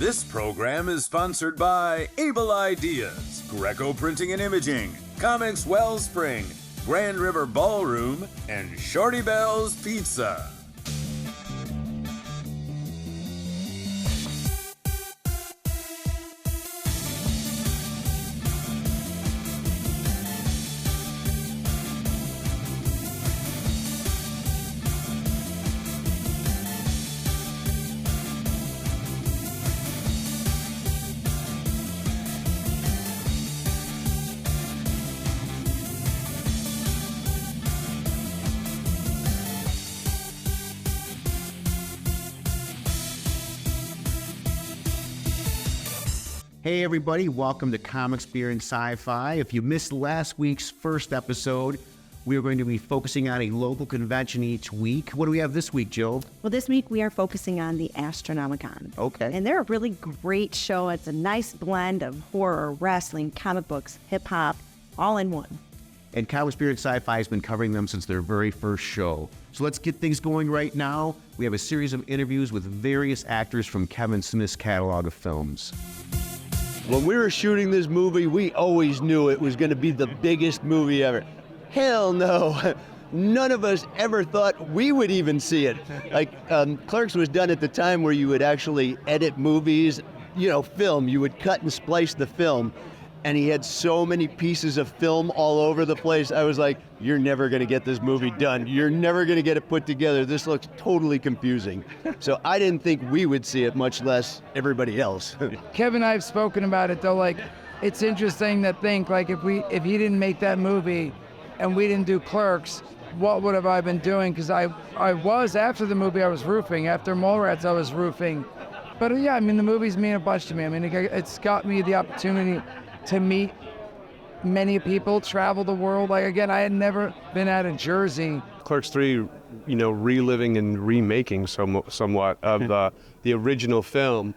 This program is sponsored by Able Ideaz, Greko Printing and Imaging, Comix Wellspring, Grand River Ballroom, and Shorty Bell's Pizza. Hey everybody, welcome to Comics, Beer, and Sci-Fi. If you missed last week's first episode, we are going to be focusing on a local convention each week. What do we have this week, Jill? Well, this week we are focusing on the Astronomicon. Okay. And they're a really great show. It's a nice blend of horror, wrestling, comic books, hip-hop, all in one. And Comics, Beer, and Sci-Fi has been covering them since their very first show. So let's get things going right now. We have a series of interviews with various actors from Kevin Smith's catalog of films. When we were shooting this movie, we always knew it was going to be the biggest movie ever. Hell no. None of us ever thought we would even see it. Like, Clerks was done at the time where you would actually edit movies, film. You would cut and splice the film. And he had so many pieces of film all over the place. I was like, you're never going to get this movie done. You're never going to get it put together. This looks totally confusing. So I didn't think we would see it, much less everybody else. Kevin and I have spoken about it, though. Like, it's interesting to think, like, if he didn't make that movie and we didn't do Clerks, what would have I been doing? Because I was, after the movie, I was roofing. After Mallrats, I was roofing. But yeah, I mean, the movies mean a bunch to me. I mean, it's got me the opportunity to meet many people, travel the world. Like, again, I had never been out of Jersey. Clerks 3, reliving and remaking somewhat of the original film.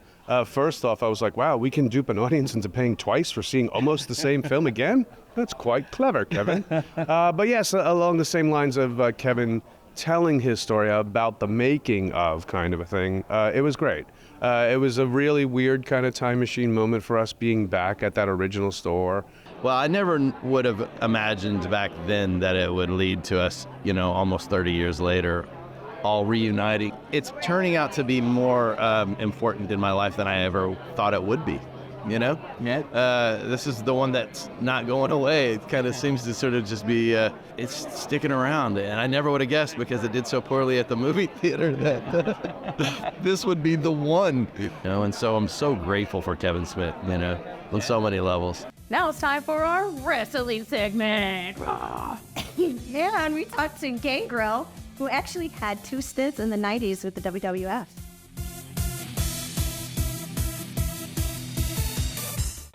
First off, I was like, wow, we can dupe an audience into paying twice for seeing almost the same film again? That's quite clever, Kevin. But yes, along the same lines of Kevin telling his story about the making of kind of a thing, it was great. It was a really weird kind of time machine moment for us being back at that original store. Well, I never would have imagined back then that it would lead to us, almost 30 years later, all reuniting. It's turning out to be more important in my life than I ever thought it would be, Yeah. This is the one that's not going away. It kind of seems to sort of just be, it's sticking around. And I never would have guessed, because it did so poorly at the movie theater, that this would be the one. And so I'm so grateful for Kevin Smith, on so many levels. Now it's time for our wrestling segment. Yeah, and we talked to Gangrel, who actually had 2 stints in the 90s with the WWF.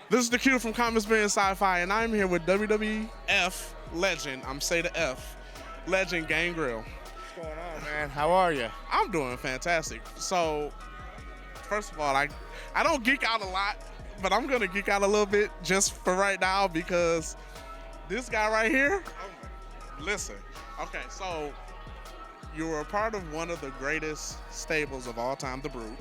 This is the Q from Comics, Beer, and Sci-Fi, and I'm here with WWF legend, say the F, legend Gangrel. What's going on, man? How are you? I'm doing fantastic. So, first of all, I don't geek out a lot, but I'm going to geek out a little bit just for right now, because this guy right here, listen. Okay, so you were a part of one of the greatest stables of all time, The Brood.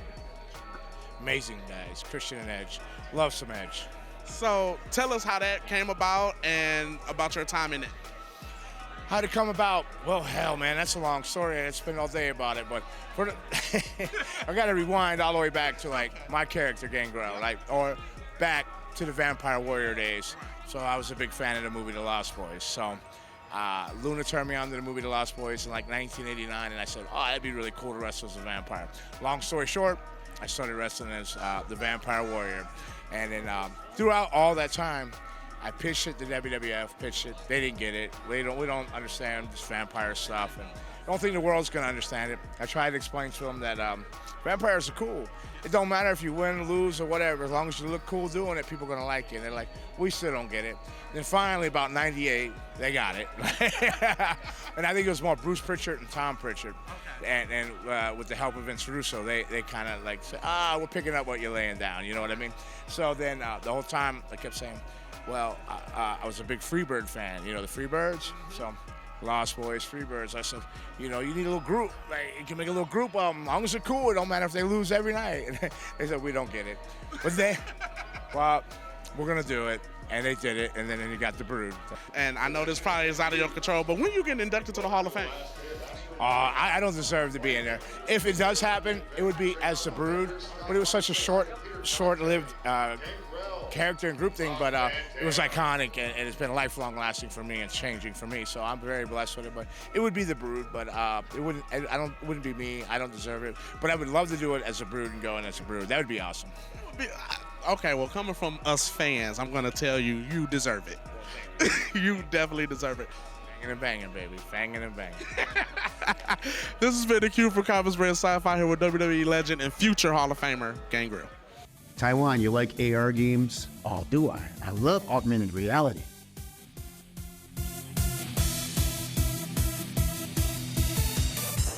Amazing guys, Christian and Edge. Love some Edge. So tell us how that came about and about your time in it. How'd it come about? Well, hell, man, that's a long story, and I spent all day about it. But I got to rewind all the way back to my character Gangrel, or back to the Vampire Warrior days. So I was a big fan of the movie The Lost Boys. So Luna turned me on to the movie The Lost Boys in 1989, and I said, oh, that'd be really cool to wrestle as a vampire. Long story short, I started wrestling as the Vampire Warrior. And then throughout all that time, I pitched it to WWF, pitched it. They didn't get it. We don't understand this vampire stuff, and I don't think the world's going to understand it. I tried to explain to them that vampires are cool. It don't matter if you win, lose, or whatever. As long as you look cool doing it, people are going to like you. And they're like, we still don't get it. Then finally, about 98, they got it. And I think it was more Bruce Pritchard and Tom Pritchard. And with the help of Vince Russo, they kind of said, we're picking up what you're laying down. You know what I mean? So then the whole time I kept saying, well, I was a big Freebird fan, the Freebirds. So Lost Boys, Freebirds. I said, you need a little group. Like, you can make a little group of them. As long as they're cool, it don't matter if they lose every night. They said, we don't get it. But well, we're going to do it. And they did it, and then you got the Brood. And I know this probably is out of your control, but when you get inducted to the Hall of Fame? I don't deserve to be in there. If it does happen, it would be as the Brood, but it was such a short-lived character and group thing, but it was iconic, and it's been lifelong lasting for me and changing for me, so I'm very blessed with it. But it would be the Brood, but it wouldn't be me. I don't deserve it, but I would love to do it as a Brood and go in as a Brood. That would be awesome. Okay, well, coming from us fans, I'm going to tell you, you deserve it. You definitely deserve it. Fanging and banging, baby. Fanging and banging. This has been the Q for Comics Brand Sci-Fi here with WWE legend and future Hall of Famer, Gangrel. Taiwan, you like AR games? Oh, do I? I love augmented reality.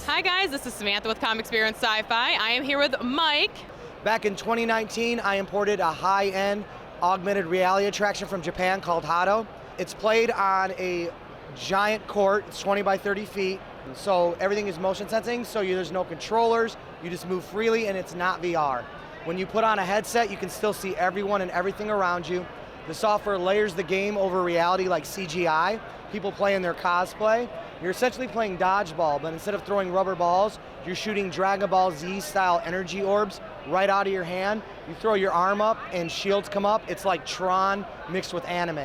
Hi guys, this is Samantha with Comix Beer and Sci-Fi. I am here with Mike. Back in 2019, I imported a high-end augmented reality attraction from Japan called Hado. It's played on a giant court. It's 20 by 30 feet. So everything is motion sensing, so there's no controllers. You just move freely, and it's not VR. When you put on a headset, you can still see everyone and everything around you. The software layers the game over reality like CGI. People play in their cosplay. You're essentially playing dodgeball, but instead of throwing rubber balls, you're shooting Dragon Ball Z-style energy orbs right out of your hand. You throw your arm up and shields come up. It's like Tron mixed with anime.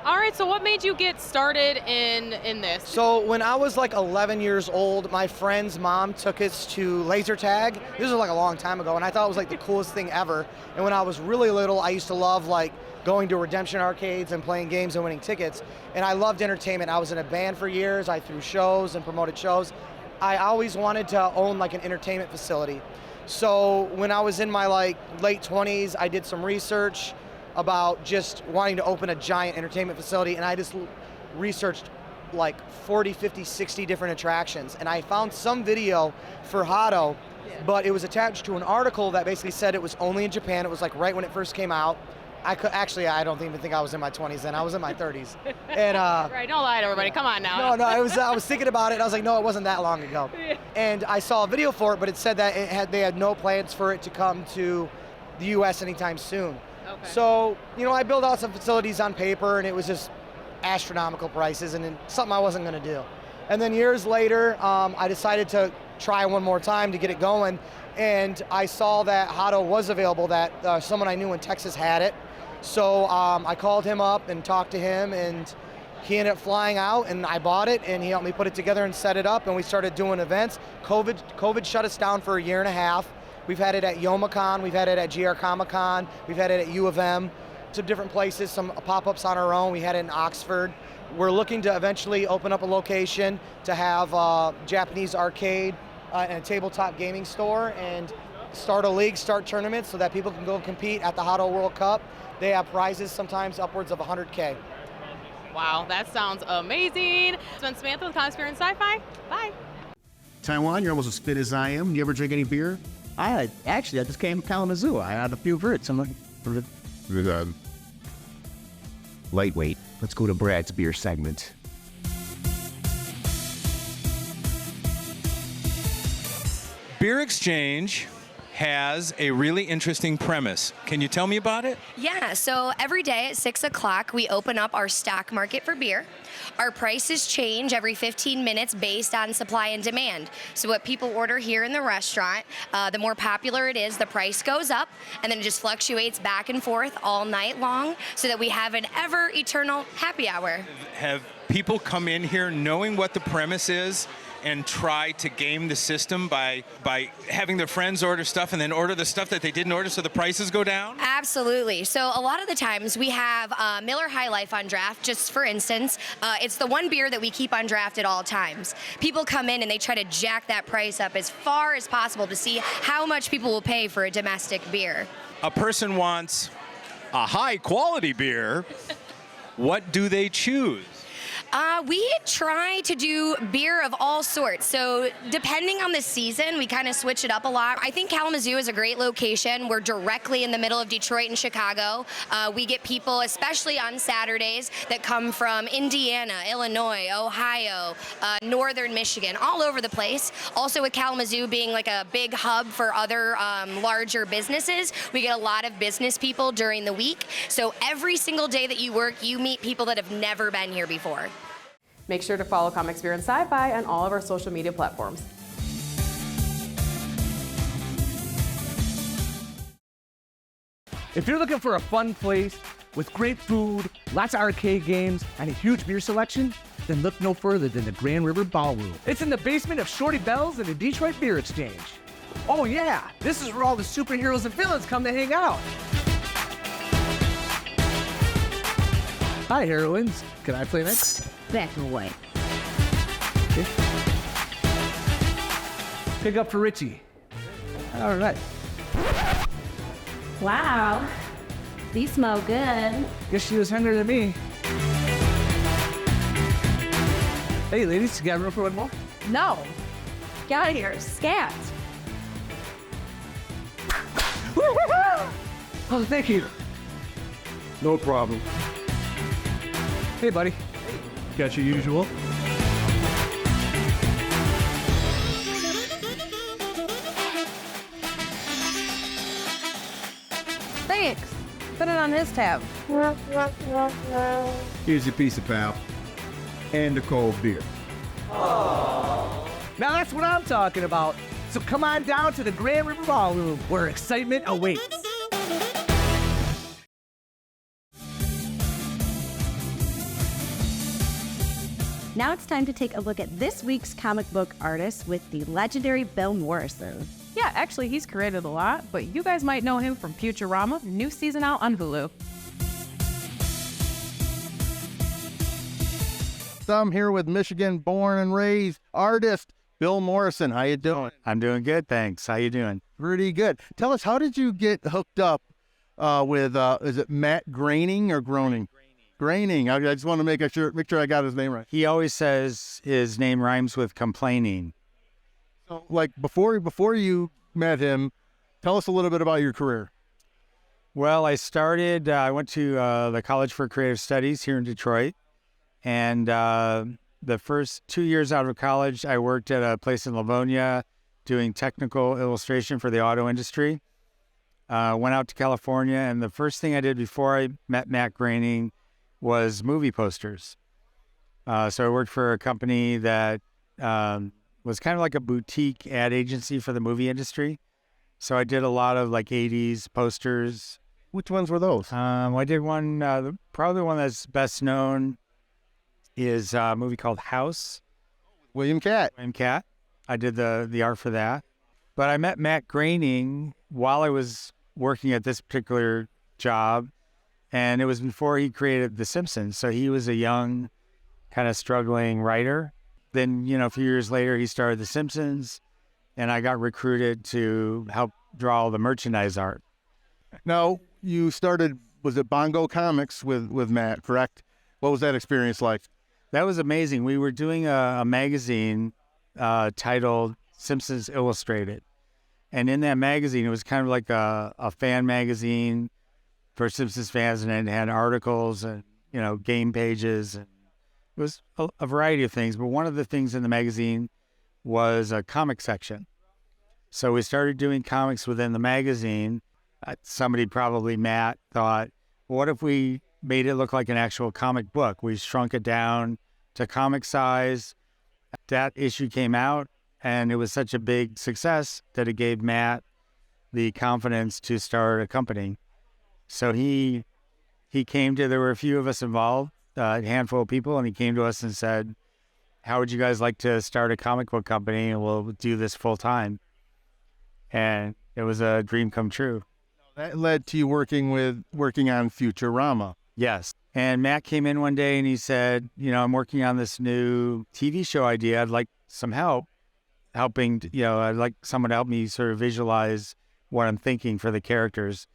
All right, so what made you get started in this? So when I was like 11 years old, my friend's mom took us to laser tag. This was like a long time ago, and I thought it was like the coolest thing ever. And when I was really little, I used to love like going to redemption arcades and playing games and winning tickets. And I loved entertainment. I was in a band for years. I threw shows and promoted shows. I always wanted to own like an entertainment facility. So when I was in my like late 20s, I did some research about just wanting to open a giant entertainment facility, and I just researched like 40, 50, 60 different attractions, and I found some video for Hado, but it was attached to an article that basically said it was only in Japan. It was like right when it first came out. I don't even think I was in my 20s then. I was in my 30s. And right, don't lie to everybody. Come on now. No, I was thinking about it, and I was like, no, it wasn't that long ago. And I saw a video for it, but it said that they had no plans for it to come to the U.S. anytime soon. Okay. So, I built out some facilities on paper, and it was just astronomical prices, and something I wasn't going to do. And then years later, I decided to try one more time to get it going, and I saw that Hado was available, that someone I knew in Texas had it. So I called him up and talked to him, and he ended up flying out, and I bought it, and he helped me put it together and set it up, and we started doing events. COVID shut us down for a year and a half. We've had it at Youmacon, we've had it at GR Comic-Con, we've had it at U of M, some different places, some pop-ups on our own. We had it in Oxford. We're looking to eventually open up a location to have a Japanese arcade and a tabletop gaming store, and start a league, start tournaments so that people can go compete at the Hado World Cup. They have prizes sometimes upwards of 100K. Wow, that sounds amazing. It's been Samantha with Comics Beer and Sci-Fi. Bye. Taiwan, you're almost as fit as I am. You ever drink any beer? I just came from Kalamazoo. I had a few verts. I'm looking for it. Lightweight. Let's go to Brad's beer segment. Beer Exchange has a really interesting premise. Can you tell me about it? Yeah, so every day at 6 o'clock, we open up our stock market for beer. Our prices change every 15 minutes based on supply and demand. So what people order here in the restaurant, the more popular it is, the price goes up, and then it just fluctuates back and forth all night long so that we have an ever-eternal happy hour. Have people come in here knowing what the premise is and try to game the system by having their friends order stuff and then order the stuff that they didn't order so the prices go down? Absolutely. So a lot of the times we have Miller High Life on draft, just for instance. It's the one beer that we keep on draft at all times. People come in and they try to jack that price up as far as possible to see how much people will pay for a domestic beer. A person wants a high quality beer. What do they choose? We try to do beer of all sorts. So depending on the season, we kind of switch it up a lot. I think Kalamazoo is a great location. We're directly in the middle of Detroit and Chicago. We get people, especially on Saturdays, that come from Indiana, Illinois, Ohio, northern Michigan, all over the place. Also with Kalamazoo being like a big hub for other larger businesses, we get a lot of business people during the week. So every single day that you work, you meet people that have never been here before. Make sure to follow Comix Beer and Sci-Fi on all of our social media platforms. If you're looking for a fun place with great food, lots of arcade games, and a huge beer selection, then look no further than the Grand River Ballroom. It's in the basement of Shorty Bell's and the Detroit Beer Exchange. Oh yeah, this is where all the superheroes and villains come to hang out. Hi, heroines. Can I play next? Back away. Okay. Pick up for Richie. All right. Wow. These smell good. Guess she was hungrier than me. Hey, ladies, you got room for one more? No. Get out of here. Scat. Oh, thank you. No problem. Hey, buddy. Got your usual? Thanks. Put it on his tab. Here's your piece of pal. And a cold beer. Now that's what I'm talking about. So come on down to the Grand River Ballroom, where excitement awaits. Now it's time to take a look at this week's comic book artist with the legendary Bill Morrison. Yeah, actually, he's created a lot, but you guys might know him from Futurama, new season out on Hulu. So I'm here with Michigan born and raised artist Bill Morrison. How you doing? I'm doing good, thanks. How you doing? Pretty good. Tell us, how did you get hooked up with, is it Matt Groening or Groening? Groening. I just want to make sure I got his name right. He always says his name rhymes with complaining. So, like, before you met him, tell us a little bit about your career. Well, I went to the College for Creative Studies here in Detroit. And the first 2 years out of college, I worked at a place in Livonia doing technical illustration for the auto industry. Went out to California, and the first thing I did before I met Matt Groening was movie posters. So I worked for a company that was kind of like a boutique ad agency for the movie industry. So I did a lot of like 80s posters. Which ones were those? I did one, probably one that's best known is a movie called House. William Catt. I did the art for that. But I met Matt Groening while I was working at this particular job, and it was before he created The Simpsons. So he was a young, kind of struggling writer. Then, a few years later, he started The Simpsons, and I got recruited to help draw all the merchandise art. Now, you started, was it Bongo Comics with Matt, correct? What was that experience like? That was amazing. We were doing a magazine titled Simpsons Illustrated. And in that magazine, it was kind of like a fan magazine for Simpsons fans, and it had articles and, game pages. And it was a variety of things. But one of the things in the magazine was a comic section. So we started doing comics within the magazine. Somebody, probably Matt, thought, well, what if we made it look like an actual comic book? We shrunk it down to comic size. That issue came out, and it was such a big success that it gave Matt the confidence to start a company. So he came to, there were a few of us involved, a handful of people, and he came to us and said, how would you guys like to start a comic book company, and we'll do this full time? And it was a dream come true. That led to you working on Futurama. Yes. And Matt came in one day and he said, I'm working on this new TV show idea. I'd like some help helping, I'd like someone to help me sort of visualize what I'm thinking for the characters.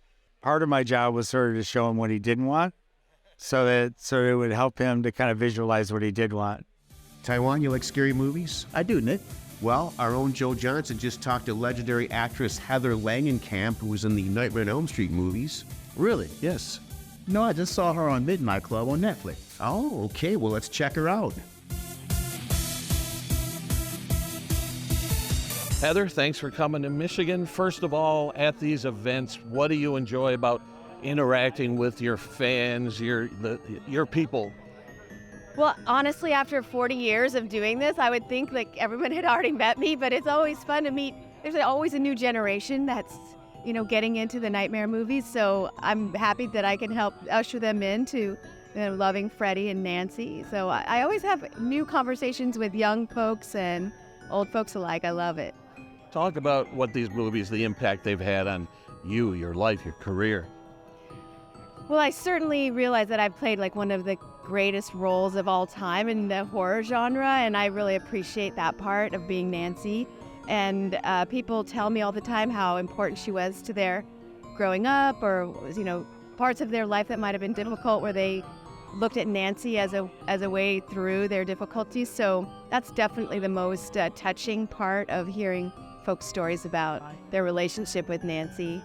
Part of my job was sort of to show him what he didn't want. so it would help him to kind of visualize what he did want. Taiwan, you like scary movies? I do, Nick. Well, our own Joe Johnson just talked to legendary actress Heather Langenkamp, who was in the Nightmare on Elm Street movies. Really? Yes. No, I just saw her on Midnight Club on Netflix. Oh, okay. Well, let's check her out. Heather, thanks for coming to Michigan. First of all, at these events, what do you enjoy about interacting with your fans, your people? Well, honestly, after 40 years of doing this, I would think like everyone had already met me, but it's always fun to meet. There's always a new generation that's, getting into the Nightmare movies. So I'm happy that I can help usher them into loving Freddie and Nancy. So I always have new conversations with young folks and old folks alike. I love it. Talk about what these movies, the impact they've had on you, your life, your career. Well, I certainly realize that I've played like one of the greatest roles of all time in the horror genre, and I really appreciate that part of being Nancy. And people tell me all the time how important she was to their growing up, or parts of their life that might have been difficult, where they looked at Nancy as a way through their difficulties. So that's definitely the most touching part of hearing folks' stories about their relationship with Nancy.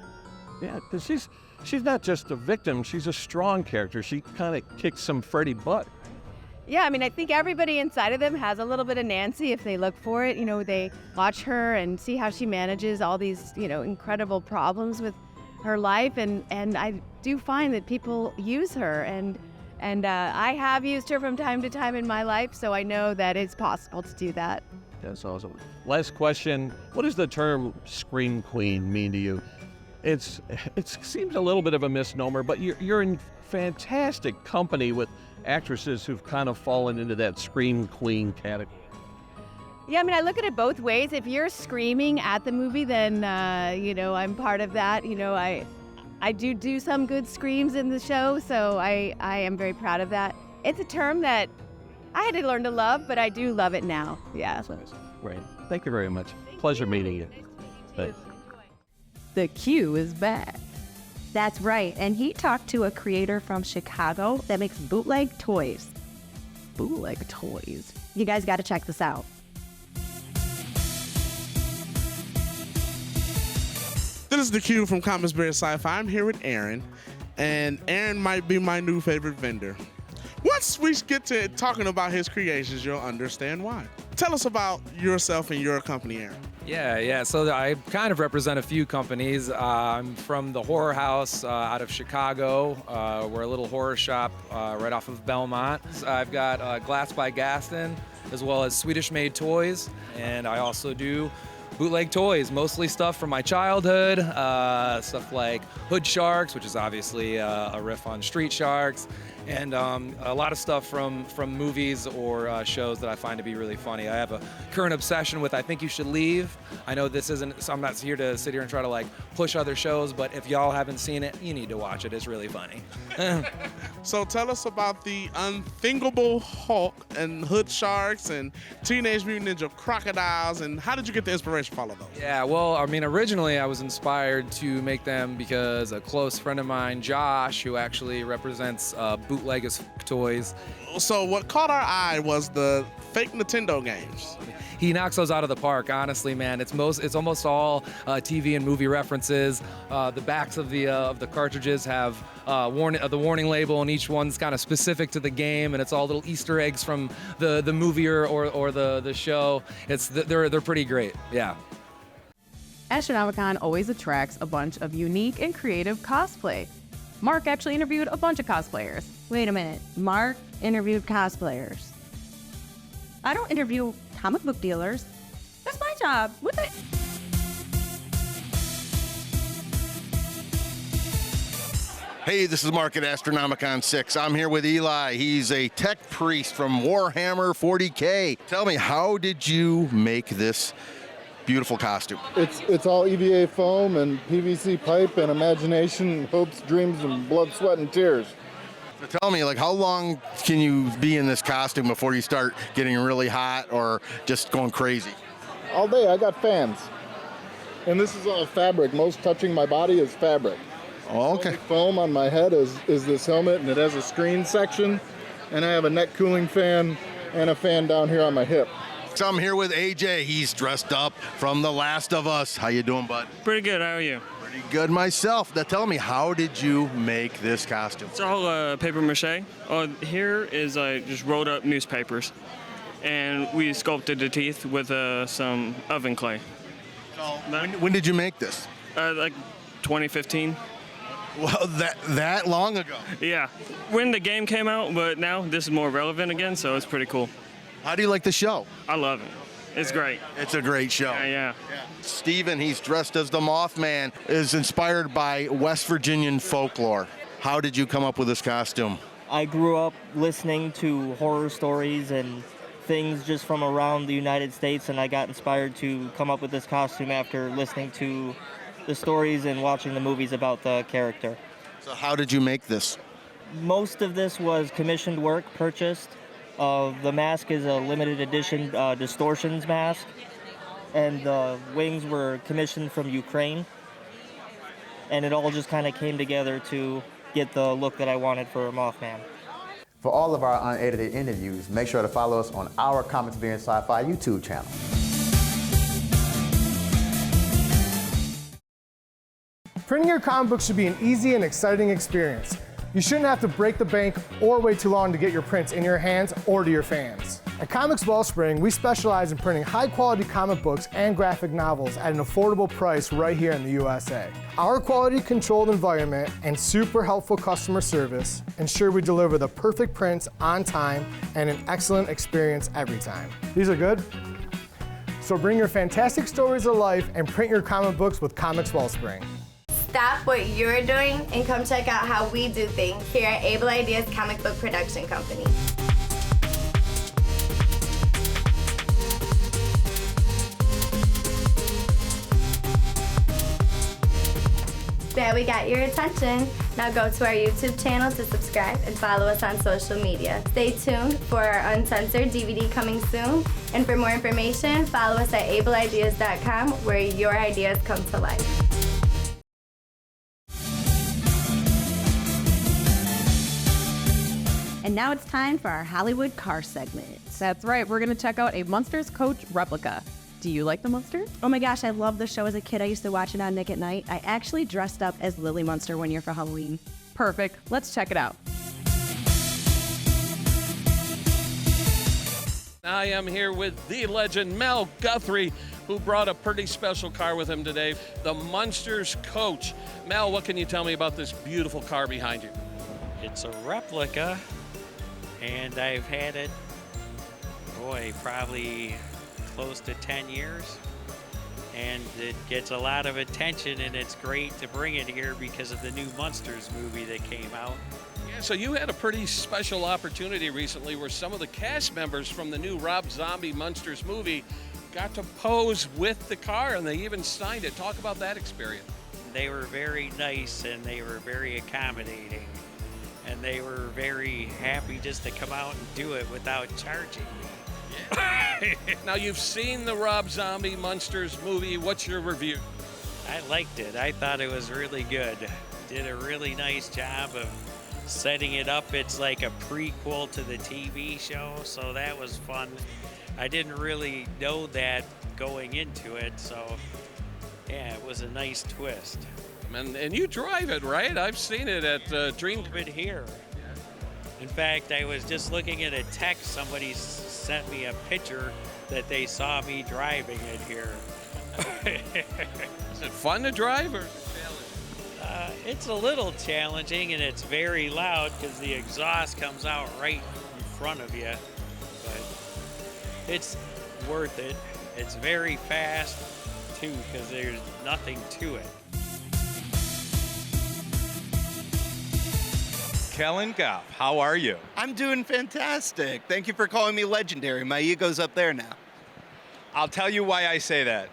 Yeah, because she's not just a victim, she's a strong character. She kind of kicks some Freddie butt. Yeah, I mean, I think everybody inside of them has a little bit of Nancy if they look for it. They watch her and see how she manages all these, incredible problems with her life. And I do find that people use her. And I have used her from time to time in my life, so I know that it's possible to do that. That's awesome. Last question. What does the term Scream Queen mean to you? It seems a little bit of a misnomer, but you're in fantastic company with actresses who've kind of fallen into that Scream Queen category. Yeah, I mean, I look at it both ways. If you're screaming at the movie, then, I'm part of that. I do some good screams in the show, so I am very proud of that. It's a term that I had to learn to love, but I do love it now. Yeah. Great. Thank you very much. Pleasure meeting you. Thanks. The Q is back. That's right, and he talked to a creator from Chicago that makes bootleg toys. Bootleg toys. You guys got to check this out. This is the Q from Kalamazoo Beer Sci-Fi. I'm here with Aaron, and Aaron might be my new favorite vendor. Once we get to talking about his creations, you'll understand why. Tell us about yourself and your company, Aaron. Yeah. So I kind of represent a few companies. I'm from the Horror House out of Chicago. We're a little horror shop right off of Belmont. I've got Glass by Gaston, as well as Swedish-made toys, and I also do bootleg toys, mostly stuff from my childhood, stuff like Hood Sharks, which is obviously a riff on Street Sharks, and a lot of stuff from movies or shows that I find to be really funny. I have a current obsession with I Think You Should Leave. I know this isn't, so I'm not here to sit here and try to like push other shows, but if y'all haven't seen it, you need to watch it. It's really funny. So tell us about the Unthinkable Hulk and Hood Sharks and Teenage Mutant Ninja Crocodiles, and how did you get the inspiration for all of those? Yeah, well, I mean, originally I was inspired to make them because a close friend of mine, Josh, who actually represents Bootleg as Toys. So what caught our eye was the fake Nintendo games. He knocks those out of the park, honestly, man. It's almost all TV and movie references. The backs of the cartridges have the warning label, and each one's kind of specific to the game, and it's all little Easter eggs from the movie or the show. They're pretty great, yeah. Astronomicon always attracts a bunch of unique and creative cosplay. Mark actually interviewed a bunch of cosplayers. Wait a minute. Mark interviewed cosplayers. I don't interview comic book dealers. That's my job. What the? Hey, this is Mark at Astronomicon 6. I'm here with Eli. He's a tech priest from Warhammer 40K. Tell me, how did you make this beautiful costume? It's all EVA foam and PVC pipe and imagination, hopes, dreams, and blood, sweat, and tears. So tell me, like, how long can you be in this costume before you start getting really hot or just going crazy? All day. I got fans. And this is all fabric. Most touching my body is fabric. Oh, okay. Foam on my head is this helmet, and it has a screen section, and I have a neck cooling fan and a fan down here on my hip. So I'm here with AJ. He's dressed up from The Last of Us. How you doing, bud? Pretty good. How are you? Pretty good myself. Now tell me, how did you make this costume? It's all paper mache. Here is just rolled up newspapers, and we sculpted the teeth with some oven clay. So when did you make this? Like 2015. Well, that long ago? Yeah, when the game came out, but now this is more relevant again, so it's pretty cool. How do you like the show? I love it. It's great. It's a great show. Yeah. Steven, he's dressed as the Mothman, is inspired by West Virginian folklore. How did you come up with this costume? I grew up listening to horror stories and things just from around the United States, and I got inspired to come up with this costume after listening to the stories and watching the movies about the character. So how did you make this? Most of this was commissioned work, purchased. The mask is a limited edition distortions mask, and the wings were commissioned from Ukraine, and it all just kind of came together to get the look that I wanted for Mothman. For all of our unedited interviews, make sure to follow us on our Comics Beer and Sci-Fi YouTube channel. Printing your comic book should be an easy and exciting experience. You shouldn't have to break the bank or wait too long to get your prints in your hands or to your fans. At Comix Wellspring, we specialize in printing high-quality comic books and graphic novels at an affordable price right here in the USA. Our quality-controlled environment and super helpful customer service ensure we deliver the perfect prints on time and an excellent experience every time. These are good? So bring your fantastic stories to life and print your comic books with Comix Wellspring. Stop what you're doing and come check out how we do things here at Able Ideas Comic Book Production Company. There, we got your attention. Now go to our YouTube channel to subscribe and follow us on social media. Stay tuned for our uncensored DVD coming soon. And for more information, follow us at ableideas.com, where your ideas come to life. And now it's time for our Hollywood car segment. That's right, we're gonna check out a Munsters coach replica. Do you like the Munster? Oh my gosh, I loved the show as a kid. I used to watch it on Nick at Night. I actually dressed up as Lily Munster one year for Halloween. Perfect, let's check it out. I am here with the legend Mel Guthrie, who brought a pretty special car with him today, the Munsters coach. Mel, what can you tell me about this beautiful car behind you? It's a replica, and I've had it, probably close to 10 years. And it gets a lot of attention, and it's great to bring it here because of the new Munsters movie that came out. Yeah, so you had a pretty special opportunity recently where some of the cast members from the new Rob Zombie Munsters movie got to pose with the car, and they even signed it. Talk about that experience. They were very nice, and they were very accommodating. And they were very happy just to come out and do it without charging me. Now, you've seen the Rob Zombie Munsters movie. What's your review? I liked it. I thought it was really good. Did a really nice job of setting it up. It's like a prequel to the TV show, so that was fun. I didn't really know that going into it, so yeah, it was a nice twist. And you drive it, right? I've seen it at Dream. It here. In fact, I was just looking at a text. Somebody sent me a picture that they saw me driving it here. Is it fun to drive, or is it challenging? It's a little challenging, and it's very loud because the exhaust comes out right in front of you. But it's worth it. It's very fast, too, because there's nothing to it. Kellen Goff, how are you? I'm doing fantastic. Thank you for calling me legendary. My ego's up there now. I'll tell you why I say that.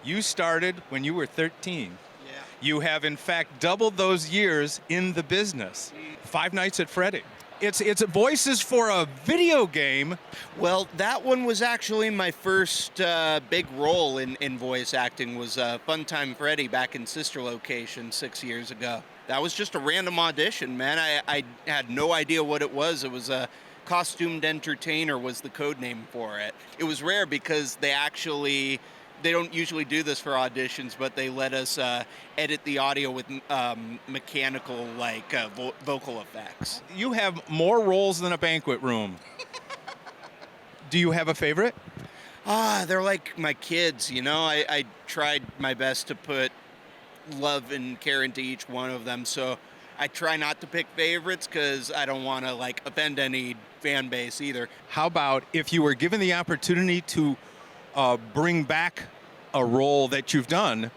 You started when you were 13. Yeah. You have, in fact, doubled those years in the business. 5 Nights at Freddy. It's voices for a video game. Well, that one was actually my first big role in voice acting. Was Funtime Freddy back in Sister Location 6 years ago. That was just a random audition, man. I had no idea what it was. It was a costumed entertainer was the code name for it. It was rare because they don't usually do this for auditions, but they let us edit the audio with mechanical vocal effects. You have more roles than a banquet room. Do you have a favorite? They're like my kids, you know. I tried my best to put love and care into each one of them, so I try not to pick favorites because I don't want to offend any fan base either. How about if you were given the opportunity to bring back a role that you've done,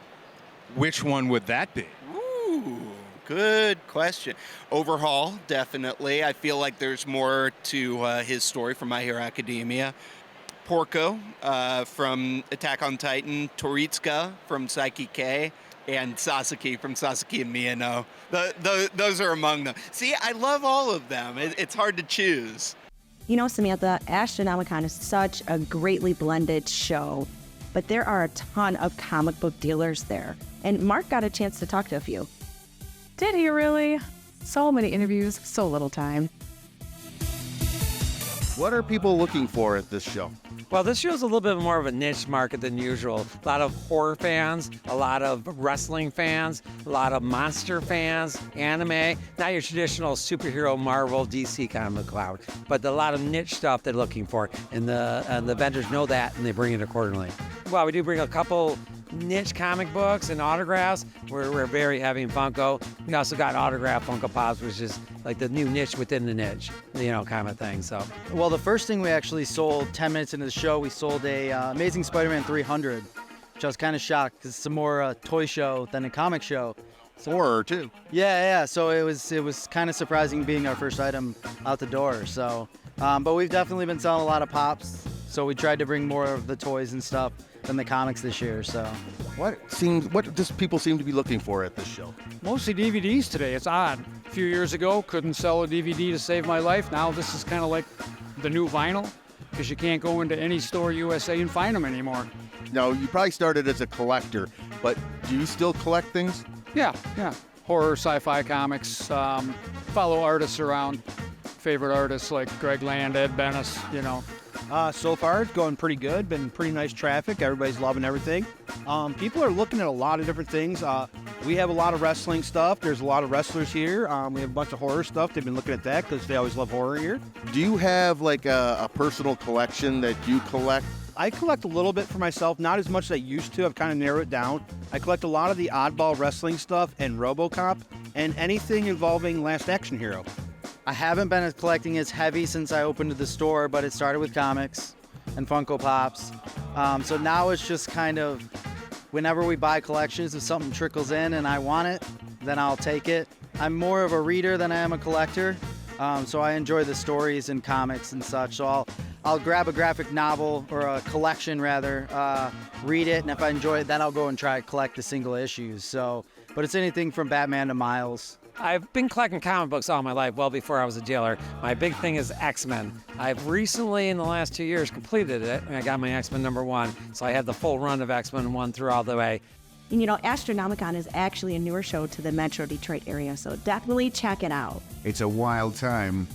which one would that be? Ooh, good question. Overhaul, definitely. I feel like there's more to his story from My Hero Academia. Porco from Attack on Titan, Toritsuka from Psyche K, and Sasaki from Sasaki and Miyano. Those are among them. See, I love all of them. It's hard to choose. You know, Samantha, Astronomicon is such a greatly blended show, but there are a ton of comic book dealers there. And Mark got a chance to talk to a few. Did he really? So many interviews, so little time. What are people looking for at this show? Well, this show's a little bit more of a niche market than usual. A lot of horror fans, a lot of wrestling fans, a lot of monster fans, anime, not your traditional superhero Marvel DC comic cloud, but a lot of niche stuff they're looking for, and the vendors know that and they bring it accordingly. Well, we do bring a couple niche comic books and autographs. We're very heavy in Funko. We also got autograph Funko Pops, which is like the new niche within the niche, kind of thing. So, well, the first thing we actually sold 10 minutes into the show, we sold a Amazing Spider-Man 300, which I was kind of shocked because it's a more toy show than a comic show. So, horror too. Yeah. So it was kind of surprising being our first item out the door. So, but we've definitely been selling a lot of pops. So we tried to bring more of the toys and stuff than the comics this year. So, what does people seem to be looking for at this show? Mostly DVDs today. It's odd. A few years ago, couldn't sell a DVD to save my life. Now this is kind of like the new vinyl because you can't go into any store USA and find them anymore. Now, you probably started as a collector, but do you still collect things? Yeah. Horror, sci-fi comics. Follow artists around. Favorite artists like Greg Land, Ed Benes, So far, it's going pretty good. Been pretty nice traffic. Everybody's loving everything. People are looking at a lot of different things. We have a lot of wrestling stuff. There's a lot of wrestlers here. We have a bunch of horror stuff. They've been looking at that because they always love horror here. Do you have like a personal collection that you collect? I collect a little bit for myself, not as much as I used to. I've kind of narrowed it down. I collect a lot of the oddball wrestling stuff and RoboCop and anything involving Last Action Hero. I haven't been collecting as heavy since I opened the store, but it started with comics and Funko Pops. So now it's just kind of, whenever we buy collections, if something trickles in and I want it, then I'll take it. I'm more of a reader than I am a collector, so I enjoy the stories and comics and such. So I'll grab a graphic novel, or a collection rather, read it, and if I enjoy it, then I'll go and try to collect the single issues. So, but it's anything from Batman to Miles. I've been collecting comic books all my life, well before I was a dealer. My big thing is X-Men. I've recently, in the last 2 years, completed it, and I got my X-Men #1. So I have the full run of X-Men 1 through all the way. And Astronomicon is actually a newer show to the Metro Detroit area, so definitely check it out. It's a wild time.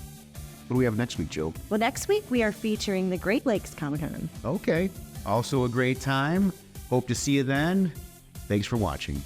What do we have next week, Joe? Well, next week we are featuring the Great Lakes Comic-Con. Okay. Also a great time. Hope to see you then. Thanks for watching.